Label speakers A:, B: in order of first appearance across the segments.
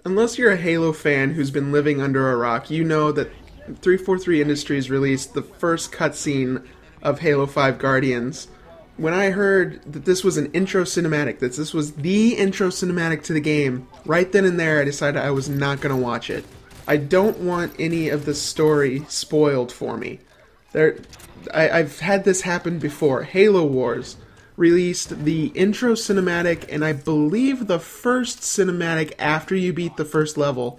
A: Unless you're a Halo fan who's been living under a rock, you know that 343 Industries released the first cutscene of Halo 5 Guardians. When I heard that this was an intro cinematic, that this was the intro cinematic to the game, right then and there I decided I was not going to watch it. I don't want any of the story spoiled for me. I've had this happen before. Halo Wars released the intro cinematic and I believe the first cinematic after you beat the first level.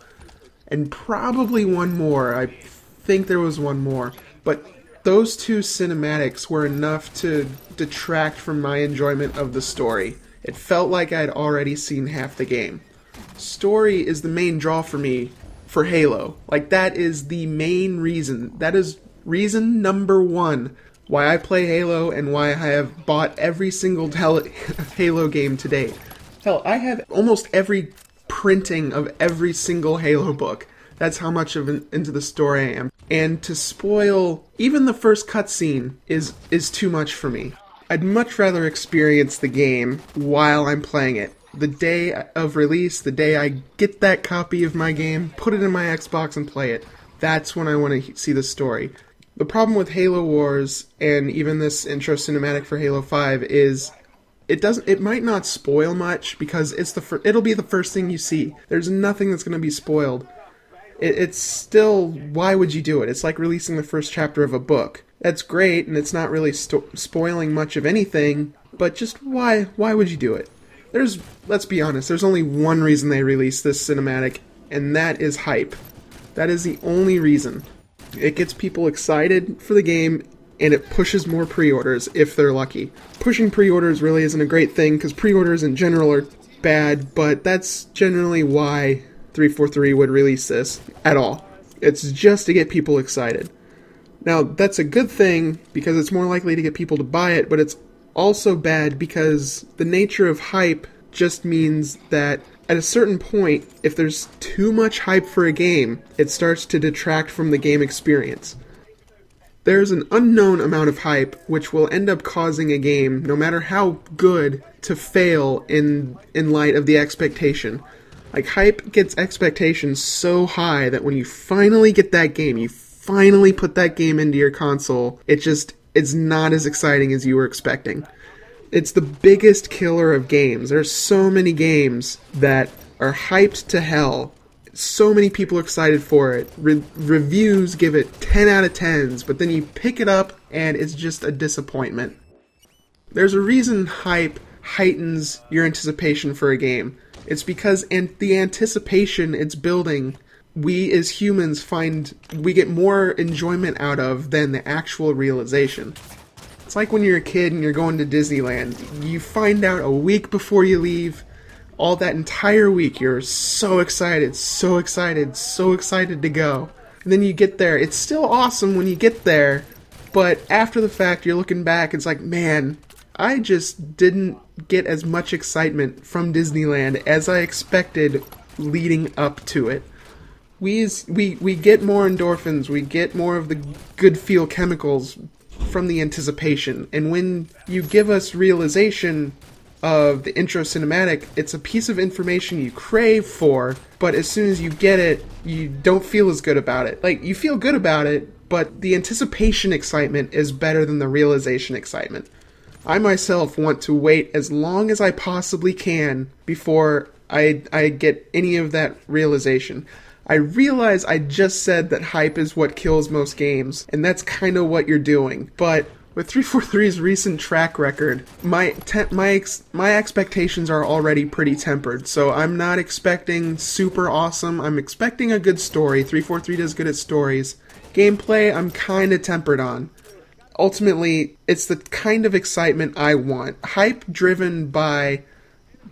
A: And probably one more. I think there was one more. But those two cinematics were enough to detract from my enjoyment of the story. It felt like I'd already seen half the game. Story is the main draw for me for Halo. Like, that is the main reason. That is reason number one why I play Halo and why I have bought every single Halo game to date. Hell, I have almost every printing of every single Halo book. That's how much into the story I am. And to spoil even the first cutscene is too much for me. I'd much rather experience the game while I'm playing it. The day of release, the day I get that copy of my game, put it in my Xbox and play it. That's when I want to see the story. The problem with Halo Wars and even this intro cinematic for Halo 5 is it might not spoil much because it'll be the first thing you see. There's nothing that's going to be spoiled. It's still, why would you do it? It's like releasing the first chapter of a book. That's great, and it's not really spoiling much of anything, but just why would you do it? Let's be honest, there's only one reason they released this cinematic, and that is hype. That is the only reason. It gets people excited for the game, and it pushes more pre-orders if they're lucky. Pushing pre-orders really isn't a great thing, because pre-orders in general are bad, but that's generally why 343 would release this at all. It's just to get people excited. Now, that's a good thing because it's more likely to get people to buy it, but it's also bad because the nature of hype just means that at a certain point, if there's too much hype for a game, it starts to detract from the game experience. There's an unknown amount of hype which will end up causing a game, no matter how good, to fail in light of the expectation. Like, hype gets expectations so high that when you finally get that game, you finally put that game into your console, it's not as exciting as you were expecting. It's the biggest killer of games. There's so many games that are hyped to hell. So many people are excited for it. Reviews give it 10 out of 10s, but then you pick it up and it's just a disappointment. There's a reason hype heightens your anticipation for a game. It's because the anticipation it's building, we as humans we get more enjoyment out of than the actual realization. It's like when you're a kid and you're going to Disneyland. You find out a week before you leave, all that entire week you're so excited, so excited, so excited to go. And then you get there. It's still awesome when you get there, but after the fact you're looking back, it's like, man, I just didn't get as much excitement from Disneyland as I expected leading up to it. We get more endorphins, we get more of the good feel chemicals from the anticipation. And when you give us realization of the intro cinematic, it's a piece of information you crave for, but as soon as you get it, you don't feel as good about it. Like, you feel good about it, but the anticipation excitement is better than the realization excitement. I myself want to wait as long as I possibly can before I get any of that realization. I realize I just said that hype is what kills most games, and that's kind of what you're doing. But with 343's recent track record, my expectations are already pretty tempered, so I'm not expecting super awesome. I'm expecting a good story. 343 does good at stories. Gameplay, I'm kind of tempered on. Ultimately, it's the kind of excitement I want. Hype driven by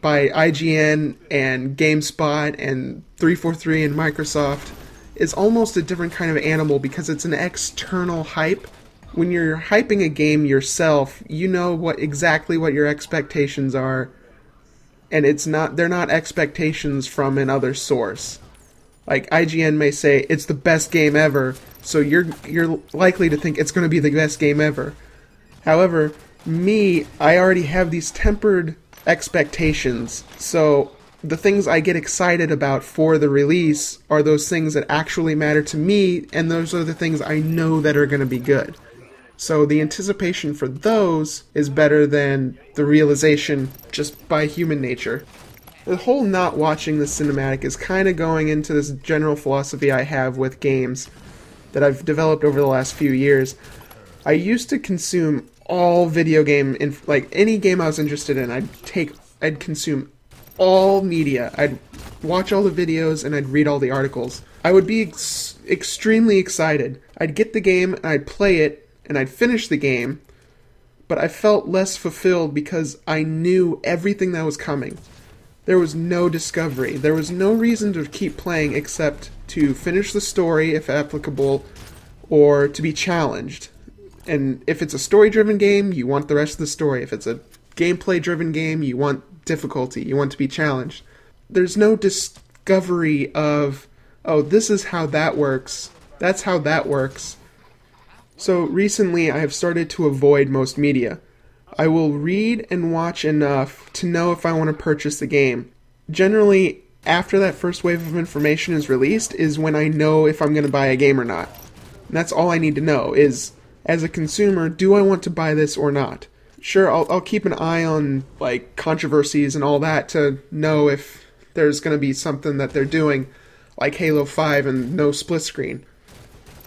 A: IGN and GameSpot and 343 and Microsoft is almost a different kind of animal because it's an external hype. When you're hyping a game yourself, you know exactly what your expectations are, and they're not expectations from another source. Like, IGN may say it's the best game ever, so you're likely to think it's going to be the best game ever. However, I already have these tempered expectations, so The things I get excited about for the release are those things that actually matter to me, and those are the things I know that are going to be good. So the anticipation for those is better than the realization just by human nature. The whole not watching the cinematic is kind of going into this general philosophy I have with games that I've developed over the last few years. I used to consume all video game, like any game I was interested in, I'd consume all media. I'd watch all the videos and I'd read all the articles. I would be extremely excited. I'd get the game and I'd play it and I'd finish the game, but I felt less fulfilled because I knew everything that was coming. There was no discovery. There was no reason to keep playing except to finish the story, if applicable, or to be challenged. And if it's a story-driven game, you want the rest of the story. If it's a gameplay-driven game, you want difficulty. You want to be challenged. There's no discovery of, oh, this is how that works. That's how that works. So recently, I have started to avoid most media. I will read and watch enough to know if I want to purchase the game. Generally, after that first wave of information is released is when I know if I'm going to buy a game or not. And that's all I need to know is, as a consumer, do I want to buy this or not? Sure, I'll keep an eye on like controversies and all that to know if there's going to be something that they're doing, like Halo 5 and no split screen.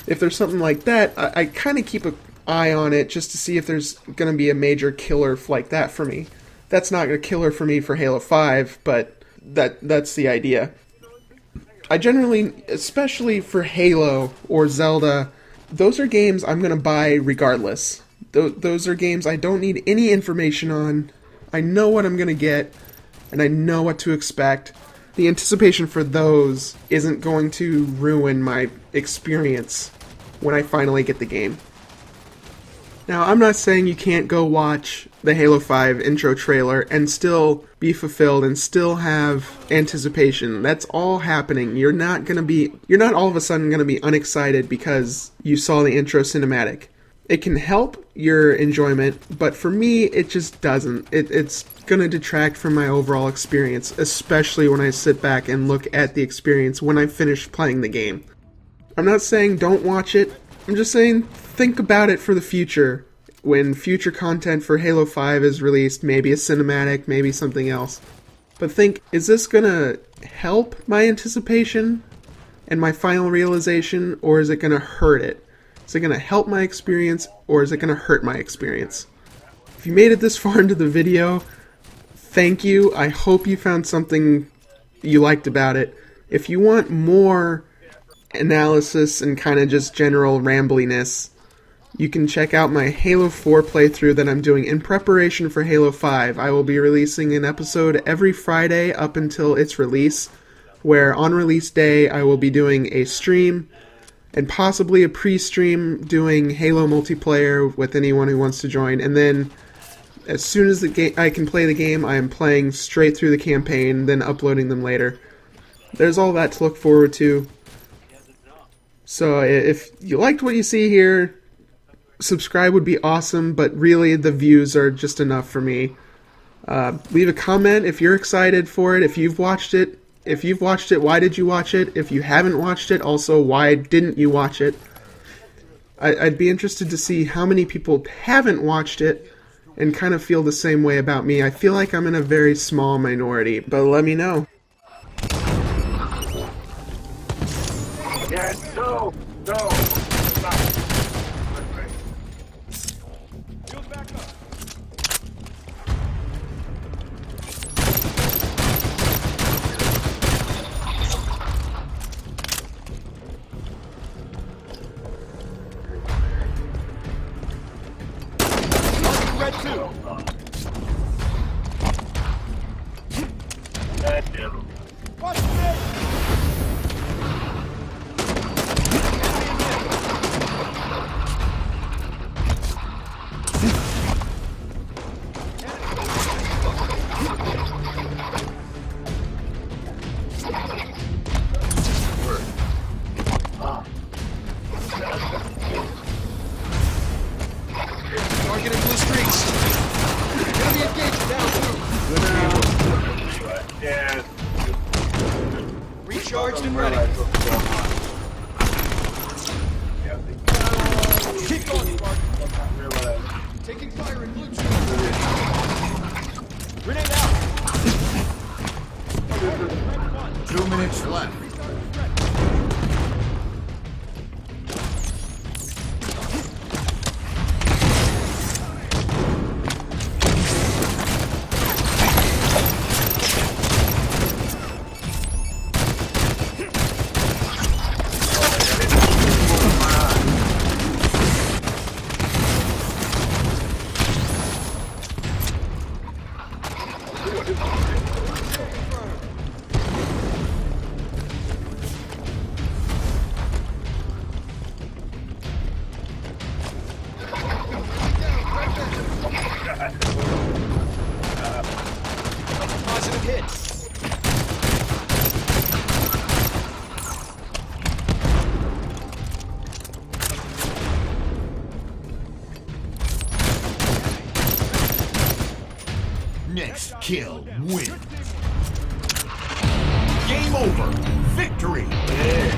A: If there's something like that, I kind of keep an eye on it just to see if there's going to be a major killer like that for me. That's not a killer for me for Halo 5, but that's the idea. I generally, especially for Halo or Zelda, those are games I'm going to buy regardless. Those are games I don't need any information on. I know what I'm going to get, and I know what to expect. The anticipation for those isn't going to ruin my experience when I finally get the game. Now, I'm not saying you can't go watch the Halo 5 intro trailer and still be fulfilled and still have anticipation. That's all happening. You're not all of a sudden going to be unexcited because you saw the intro cinematic. It can help your enjoyment, but for me, it just doesn't. It's going to detract from my overall experience, especially when I sit back and look at the experience when I finish playing the game. I'm not saying don't watch it. I'm just saying think about it for the future. When future content for Halo 5 is released, maybe a cinematic, maybe something else. But think, is this going to help my anticipation and my final realization, or is it going to hurt it? Is it going to help my experience, or is it going to hurt my experience? If you made it this far into the video, thank you. I hope you found something you liked about it. If you want more analysis and kind of just general rambliness, you can check out my Halo 4 playthrough that I'm doing in preparation for Halo 5. I will be releasing an episode every Friday up until its release, where on release day I will be doing a stream and possibly a pre-stream doing Halo multiplayer with anyone who wants to join, and then as soon as I can play the game, I am playing straight through the campaign, then uploading them later. There's all that to look forward to. So if you liked what you see here, subscribe would be awesome, but really the views are just enough for me. Leave a comment if you're excited for it, if you've watched it. If you've watched it, why did you watch it? If you haven't watched it, also, why didn't you watch it? I'd be interested to see how many people haven't watched it and kind of feel the same way about me. I feel like I'm in a very small minority, but let me know.
B: Yes, no. Stop. Shield back up. Red 2. That's him. Watch me! Targeting blue streaks. Enemy engaged down 2. Good now. Yeah. Charged and ready. Keep going, Spark. Taking fire in blue team. Grenade out.
C: 2 minutes left.
B: Positive hit.
C: Next kill win. Game over. Victory.
D: Yeah.